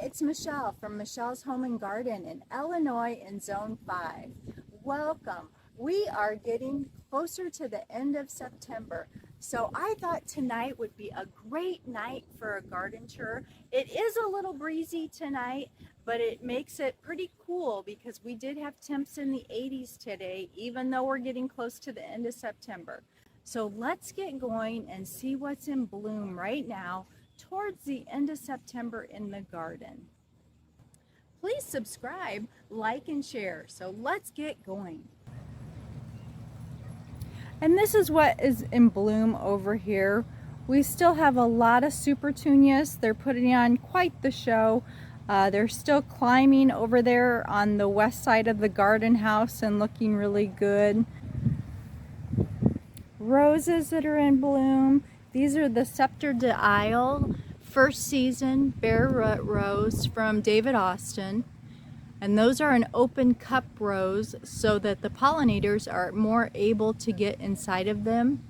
it's Michelle from Michelle's Home and Garden in Illinois in Zone 5. Welcome. We are getting closer to the end of September, so I thought tonight would be a great night for a garden tour. It is a little breezy tonight, but it makes it pretty cool because we did have temps in the 80s today, even though we're getting close to the end of September. So let's get going and see what's in bloom right now towards the end of September in the garden. Please subscribe, like, and share. So let's get going. And this is what is in bloom over here. We still have a lot of Supertunias. They're putting on quite the show. They're still climbing over there on the west side of the garden house and looking really good. Roses that are in bloom. These are the Sceptre d'Isle first season bare root rose from David Austin. And those are an open cup rose so that the pollinators are more able to get inside of them.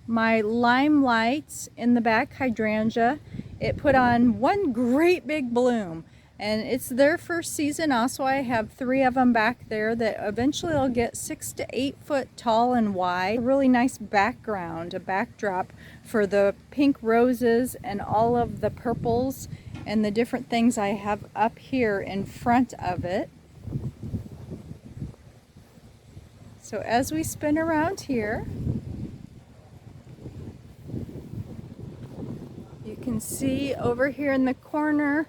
My Limelights in the back hydrangea, it put on one great big bloom. And it's their first season also. I have 3 of them back there that eventually will get 6 to 8 foot tall and wide. A really nice background, a backdrop for the pink roses and all of the purples and the different things I have up here in front of it. So as we spin around here, you can see over here in the corner,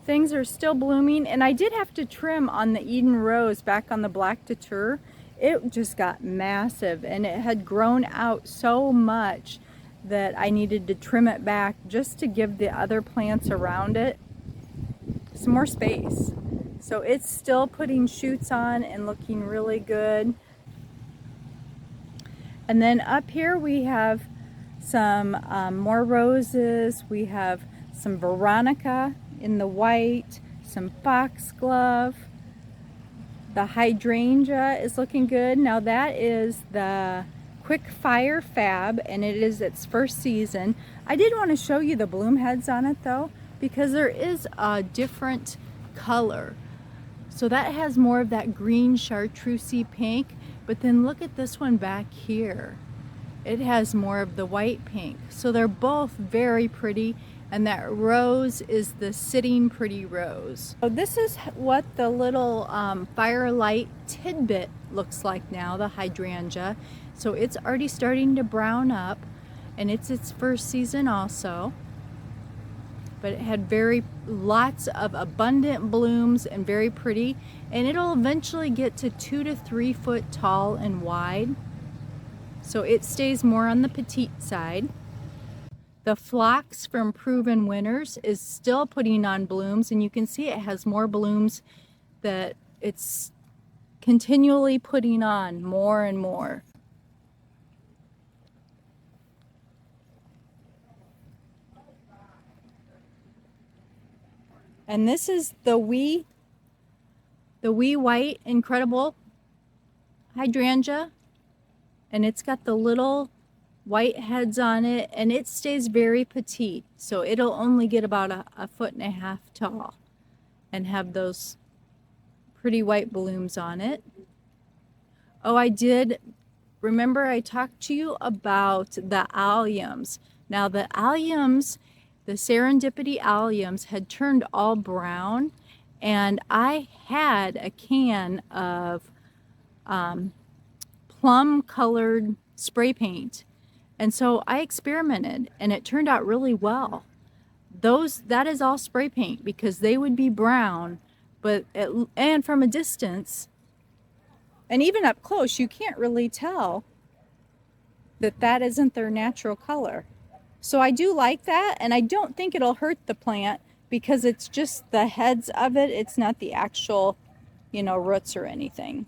things are still blooming, and I did have to trim on the Eden Rose back on the Black Datur. It just got massive and it had grown out so much that I needed to trim it back just to give the other plants around it some more space. So it's still putting shoots on and looking really good. And then up here we have some more roses. We have some Veronica in the white, some foxglove. The hydrangea is looking good. Now that is the Quick Fire Fab, and it is its first season. I did want to show you the bloom heads on it though, because there is a different color. So that has more of that green chartreusey pink, but then look at this one back here. It has more of the white pink. So they're both very pretty. And that rose is the Sitting Pretty Rose. So this is what the little firelight tidbit looks like now, the hydrangea. So it's already starting to brown up, and it's its first season also. But it had lots of abundant blooms and very pretty. And it'll eventually get to 2 to 3 foot tall and wide. So it stays more on the petite side. The Phlox from Proven Winners is still putting on blooms, and you can see it has more blooms that it's continually putting on more and more. And this is the wee white incredible hydrangea, and it's got the little white heads on it, and it stays very petite, so it'll only get about a 1.5 foot tall and have those pretty white blooms on it. Oh, I did remember I talked to you about the alliums. Now the alliums, the Serendipity alliums, had turned all brown, and I had a can of plum colored spray paint. And so I experimented, and it turned out really well. That is all spray paint, because they would be brown, and from a distance, and even up close, you can't really tell that isn't their natural color. So I do like that, and I don't think it'll hurt the plant because it's just the heads of it. It's not the actual, roots or anything.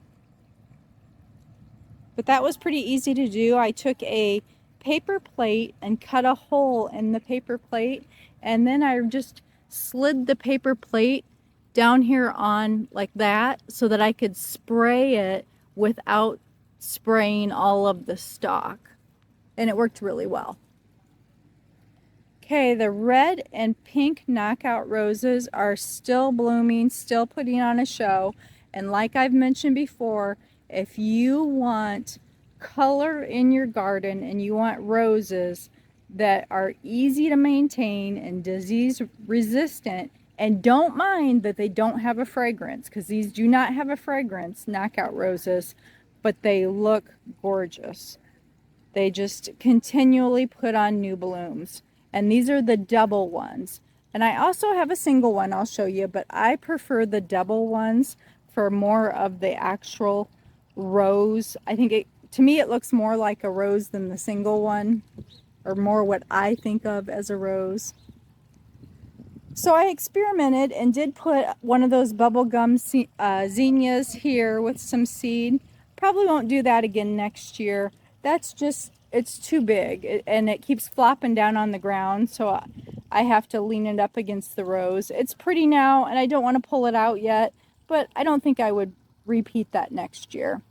But that was pretty easy to do. I took a paper plate and cut a hole in the paper plate, and then I just slid the paper plate down here on like that so that I could spray it without spraying all of the stalk, and it worked really well. Okay, the red and pink knockout roses are still blooming, still putting on a show. And like I've mentioned before, if you want color in your garden and you want roses that are easy to maintain and disease resistant, and don't mind that they don't have a fragrance, because these do not have a fragrance, knockout roses, but they look gorgeous. They just continually put on new blooms. And these are the double ones. And I also have a single one I'll show you, but I prefer the double ones for more of the actual rose. I think to me it looks more like a rose than the single one, or more what I think of as a rose. So I experimented and did put one of those bubblegum zinnias here with some seed. Probably won't do that again next year. That's just, it's too big and it keeps flopping down on the ground, so I have to lean it up against the rose. It's pretty now and I don't want to pull it out yet, but I don't think I would repeat that next year.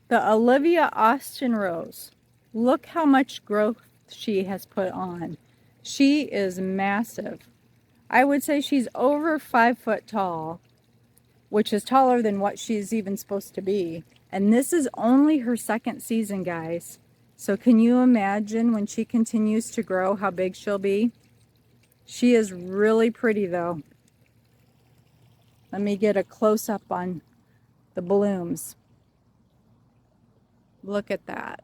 The Olivia Rose. Look how much growth she has put on. She is massive. I would say she's over 5 foot tall, which is taller than what she's even supposed to be. And this is only her second season, guys. So can you imagine when she continues to grow how big she'll be? She is really pretty though. Let me get a close-up on the blooms. Look at that.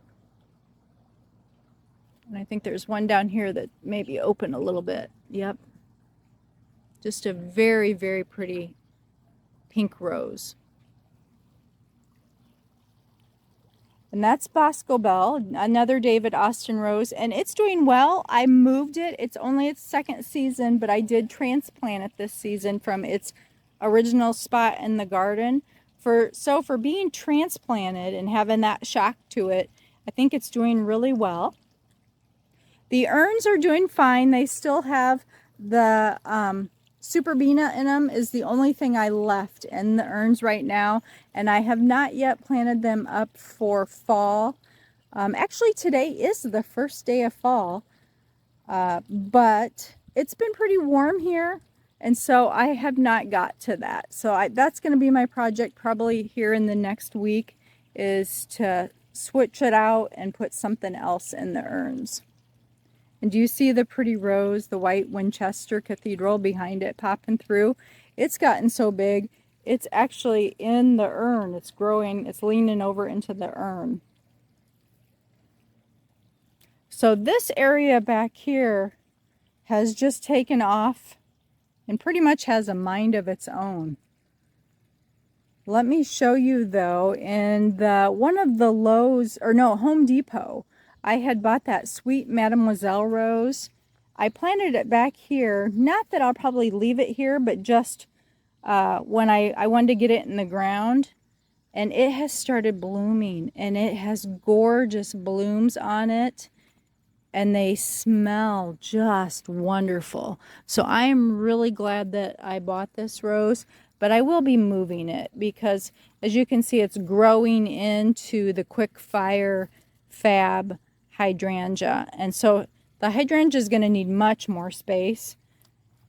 And I think there's one down here that maybe open a little bit. Yep. Just a very, very pretty pink rose. And that's Bosco Bell, another David Austin rose, and it's doing well. I moved it. It's only its second season, but I did transplant it this season from its original spot in the garden. So for being transplanted and having that shock to it, I think it's doing really well. The urns are doing fine. They still have the Supertunias in them, is the only thing I left in the urns right now, and I have not yet planted them up for fall. Actually, today is the first day of fall, but it's been pretty warm here, and so I have not got to that. So that's going to be my project probably here in the next week, is to switch it out and put something else in the urns. And do you see the pretty rose, the white Winchester Cathedral behind it popping through? It's gotten so big, it's actually in the urn. It's growing, it's leaning over into the urn. So this area back here has just taken off and pretty much has a mind of its own. Let me show you though, in one of the Lowe's, or no, Home Depot, I had bought that sweet Mademoiselle rose. I planted it back here. Not that I'll probably leave it here, but just when I wanted to get it in the ground. And it has started blooming. And it has gorgeous blooms on it. And they smell just wonderful. So I am really glad that I bought this rose. But I will be moving it because, as you can see, it's growing into the quick fire fab hydrangea, and so the hydrangea is going to need much more space.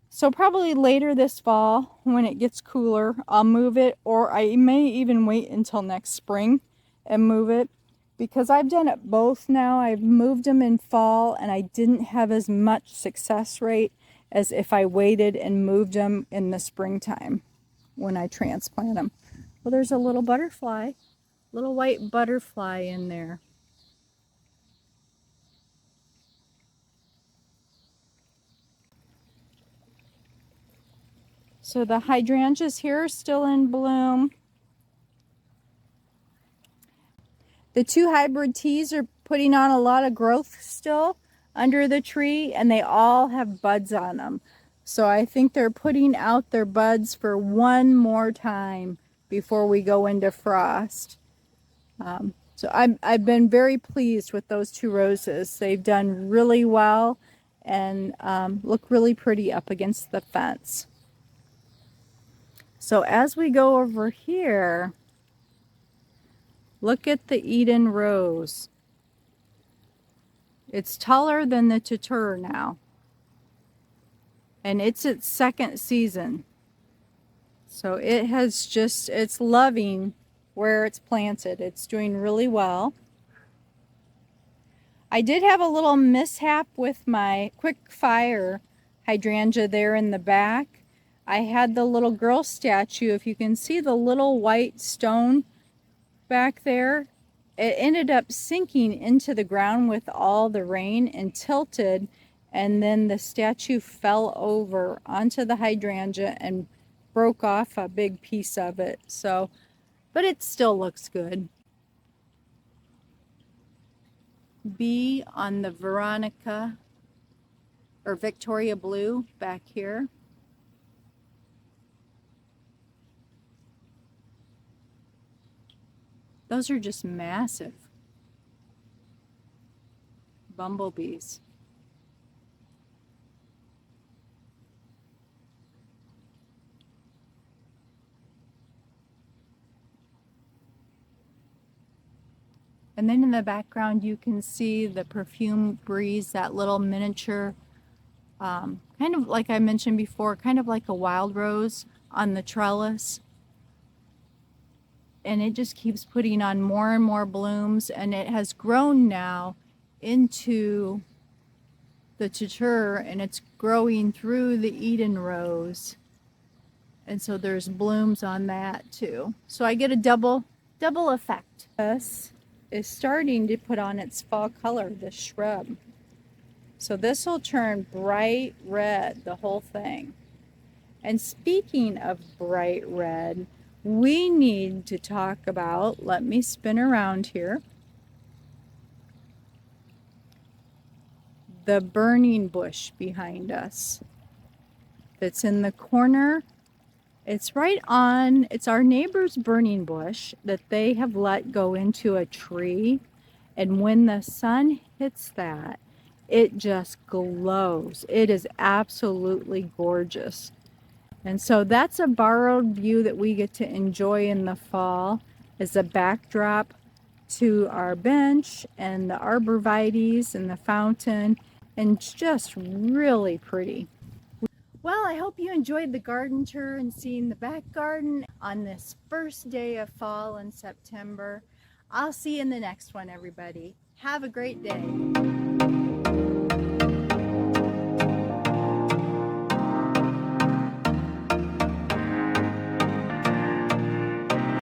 So probably later this fall, when it gets cooler, I'll move it, or I may even wait until next spring and move it, because I've done it both now. I've moved them in fall and I didn't have as much success rate as if I waited and moved them in the springtime when I transplant them. Well, there's a little butterfly, little white butterfly in there. So the hydrangeas here are still in bloom. The two hybrid teas are putting on a lot of growth still under the tree, and they all have buds on them. So I think they're putting out their buds for one more time before we go into frost. So I've been very pleased with those two roses. They've done really well and look really pretty up against the fence. So as we go over here, look at the Eden Rose. It's taller than the Tutur now. And it's its second season. So it has just, it's loving where it's planted. It's doing really well. I did have a little mishap with my quick fire hydrangea there in the back. I had the little girl statue. If you can see the little white stone back there, it ended up sinking into the ground with all the rain and tilted, and then the statue fell over onto the hydrangea and broke off a big piece of it. So, but it still looks good. B on the Veronica or Victoria Blue back here. Those are just massive bumblebees. And then in the background you can see the perfume breeze, that little miniature, kind of like I mentioned before, kind of like a wild rose on the trellis. And it just keeps putting on more and more blooms, and it has grown now into the Tutur, and it's growing through the Eden Rose. And so there's blooms on that too. So I get a double effect. This is starting to put on its fall color, the shrub. So this will turn bright red, the whole thing. And speaking of bright red, we need to talk about, let me spin around here, the burning bush behind us that's in the corner. It's right on, it's our neighbor's burning bush that they have let go into a tree. And when the sun hits that, it just glows. It is absolutely gorgeous. And so that's a borrowed view that we get to enjoy in the fall as a backdrop to our bench and the arborvitaes and the fountain, and just really pretty. Well, I hope you enjoyed the garden tour and seeing the back garden on this first day of fall in September. I'll see you in the next one, everybody. Have a great day.